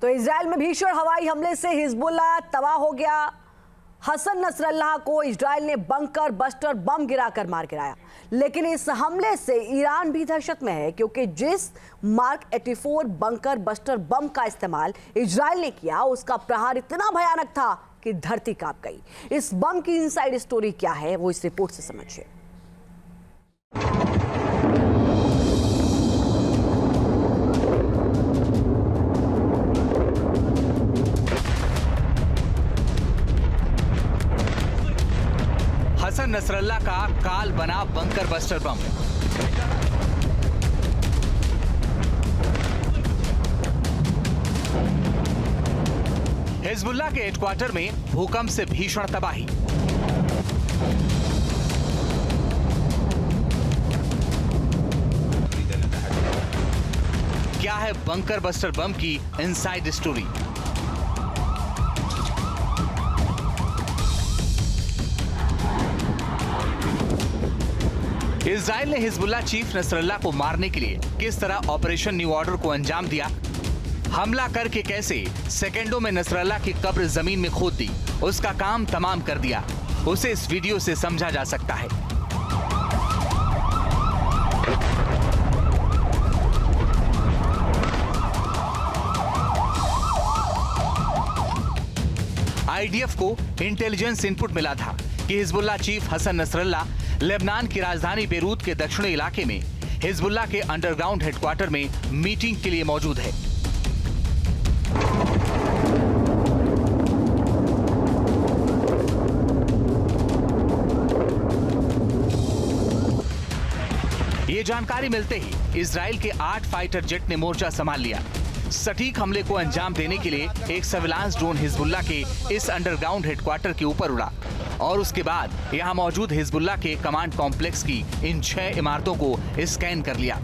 तो इजराइल में भीषण हवाई हमले से हिजबुल्लाह तबाह हो गया। हसन नसरल्लाह को इजराइल ने बंकर बस्टर बम गिराकर मार गिराया, लेकिन इस हमले से ईरान भी दहशत में है, क्योंकि जिस मार्क 84 बंकर बस्टर बम का इस्तेमाल इजराइल ने किया, उसका प्रहार इतना भयानक था कि धरती कांप गई। इस बम की इनसाइड स्टोरी क्या है, वो इस रिपोर्ट से समझिए। हसन नसरल्लाह का काल बना बंकर बस्टर बम। हिजबुल्लाह के हेडक्वार्टर में भूकंप से भीषण तबाही। क्या है बंकर बस्टर बम की इनसाइड स्टोरी? इजराइल ने हिजबुल्लाह चीफ नसरल्लाह को मारने के लिए किस तरह ऑपरेशन न्यू ऑर्डर को अंजाम दिया, हमला करके कैसे सेकंडों में नसरल्लाह की कब्र जमीन में खोद दी, उसका काम तमाम कर दिया, उसे इस वीडियो से समझा जा सकता है। आईडीएफ को इंटेलिजेंस इनपुट मिला था कि Hezbollah chief Hassan Nasrallah Lebanon की राजधानी बेरूत के दक्षिणी इलाके में हिजबुल्लाह के अंडरग्राउंड हेडक्वार्टर में मीटिंग के लिए मौजूद है। ये जानकारी मिलते ही इजराइल के 8 फाइटर जेट ने मोर्चा संभाल लिया। सटीक हमले को अंजाम देने के लिए एक सर्विलांस ड्रोन हिजबुल्लाह के इस अंडरग्राउंड हेडक्वार्टर के ऊपर उड़ा और उसके बाद यहां मौजूद हिजबुल्लाह के कमांड कॉम्प्लेक्स की इन 6 इमारतों को स्कैन कर लिया।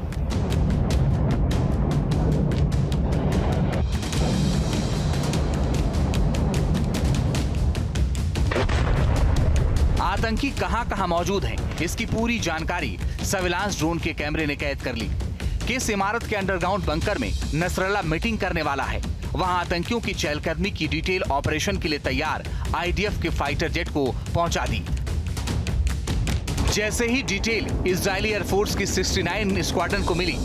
आतंकी कहां-कहां मौजूद हैं, इसकी पूरी जानकारी सर्विलांस ड्रोन के कैमरे ने कैद कर ली। किस इमारत के अंडरग्राउंड बंकर में नसरल्लाह मीटिंग करने वाला है, वहां आतंकियों की चहलकदमी की डिटेल ऑपरेशन के लिए तैयार आईडीएफ के फाइटर जेट को पहुंचा दी। जैसे ही डिटेल इजरायली एयरफोर्स की 69 स्क्वाड्रन को मिली,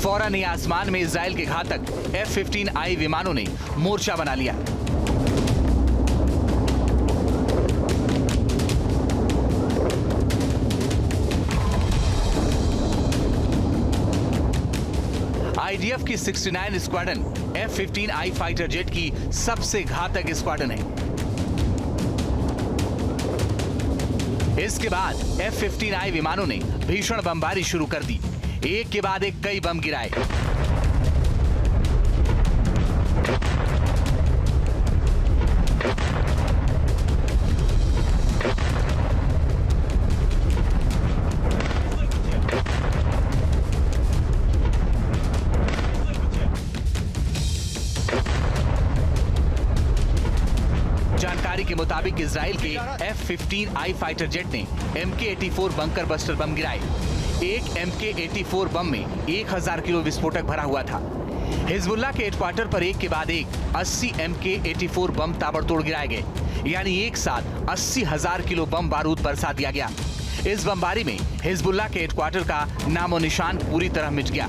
फौरन ही आसमान में इजराइल के घातक F-15I विमानों ने मोर्चा बना लिया। आईडीएफ की 69 स्क्वाड्रन F-15I फाइटर जेट की सबसे घातक स्क्वाड्रन है। इसके बाद F-15I विमानों ने भीषण बमबारी शुरू कर दी। एक के बाद एक कई बम गिराए। जानकारी के मुताबिक इजराइल के F-15I फाइटर जेट ने MK-84 बंकर बस्टर बम गिराए। एक MK-84 बम में 1000 किलो विस्फोटक भरा हुआ था। हिजबुल्लाह के हेडक्वार्टर पर एक के बाद एक 80 MK-84 बम ताबड़तोड़ गिराए गए, यानी एक साथ 80,000 किलो बम बारूद बरसा दिया गया। इस बमबारी में हिजबुल्लाह के हेडक्वार्टर का नामो निशान पूरी तरह मिट गया।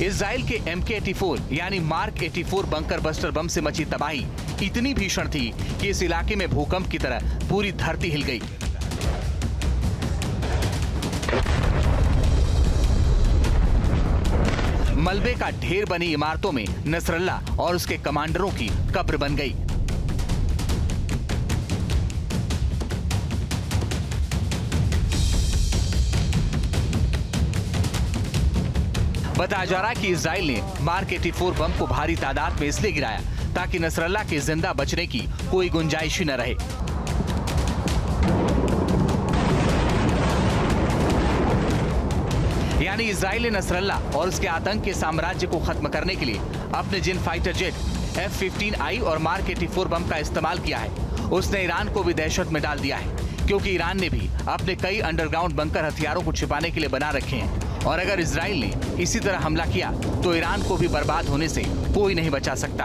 इजराइल के MK-84 यानी मार्क 84 बंकर बस्टर बम से मची तबाही इतनी भीषण थी कि इस इलाके में भूकंप की तरह पूरी धरती हिल गई। मलबे का ढेर बनी इमारतों में नसरल्लाह और उसके कमांडरों की कब्र बन गई। बताया जा रहा है कि इजराइल ने मार्क 84 बम को भारी तादाद में इसलिए गिराया ताकि नसरल्लाह के जिंदा बचने की कोई गुंजाइश ही न रहे। यानी इजराइल ने नसरल्लाह और उसके आतंक के साम्राज्य को खत्म करने के लिए अपने जिन फाइटर जेट F-15I और मार्क 84 बम का इस्तेमाल किया है, उसने ईरान को भी दहशत में डाल दिया है, क्योंकि ईरान ने भी अपने कई अंडरग्राउंड बंकर हथियारों को छिपाने के लिए बना रखे हैं। और अगर इजराइल ने इसी तरह हमला किया तो ईरान को भी बर्बाद होने से कोई नहीं बचा सकता।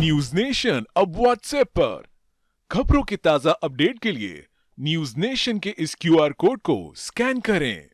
न्यूज नेशन अब व्हाट्सएप पर खबरों के ताजा अपडेट के लिए न्यूज नेशन के इस QR कोड को स्कैन करें।